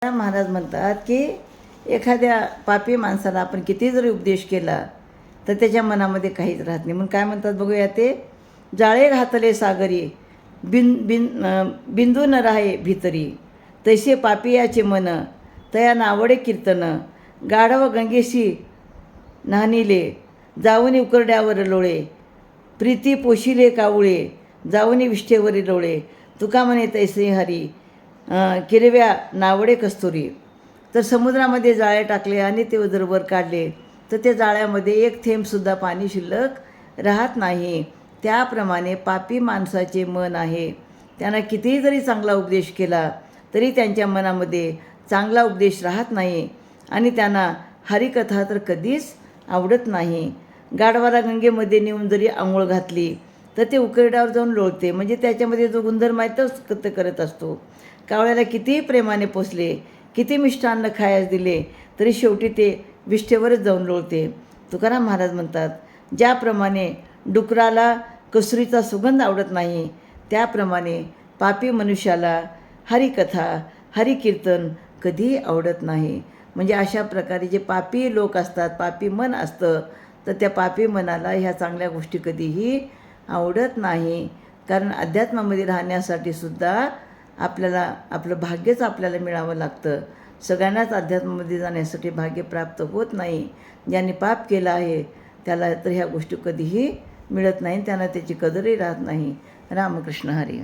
महाराज म्हणतात की एखाद्या पापी माणसाला आपण किती जरी उपदेश केला तर त्याच्या मनामध्ये काहीच राहत नाही. म्हणून काय म्हणतात बघूया ते, जाळे घातले सागरी बिंदू न राहे भितरी, तैसे पापियाचे मन तया नावडे कीर्तन, गाढव गंगेशी नाहनिले जाऊनी उकरड्यावर लोळे, प्रीती पोशिले कावळे जाऊनी विष्ठेवरी लोळे, तुका म्हणे तैसे हरी किरव्या नावडे कस्तुरी. तर समुद्रामध्ये जाळे टाकले आणि ते जर वर काढले तर त्या जाळ्यामध्ये एक थेंबसुद्धा पाणी शिल्लक राहत नाही. त्याप्रमाणे पापी माणसाचे मन आहे. त्यांना कितीही जरी चांगला उपदेश केला तरी त्यांच्या मनामध्ये चांगला उपदेश राहत नाही आणि त्यांना हरिकथा तर कधीच आवडत नाही. गाढवाला गंगेमध्ये नेऊन जरी आंघोळ घातली तर ते उकरड्यावर जाऊन लोळते, म्हणजे त्याच्यामध्ये जो गुणधर्म आहे तोच करत असतो. कावळ्याला कितीही प्रेमाने पोसले, किती मिष्टान्न खायला दिले तरी शेवटी ते विष्ठेवरच जाऊन लोळते. तुकाराम महाराज म्हणतात, ज्याप्रमाणे डुकराला कसुरीचा सुगंध आवडत नाही त्याप्रमाणे पापी मनुष्याला हरिकथा हरिकीर्तन कधीही आवडत नाही. म्हणजे अशा प्रकारे जे पापी लोक असतात, पापी मन असतं, तर त्या पापी मनाला ह्या चांगल्या गोष्टी कधीही आवडत नाही. कारण अध्यात्मामध्ये राहण्यासाठी सुद्धा आपल्याला आपलं भाग्यच आपल्याला मिळावं लागतं. सगळ्यांनाच अध्यात्मामध्ये जाण्यासाठी भाग्य प्राप्त होत नाही. ज्यांनी पाप केलं आहे त्याला तर ह्या गोष्टी कधीही मिळत नाही, त्यांना त्याची कदरही राहत नाही. रामकृष्ण हरी.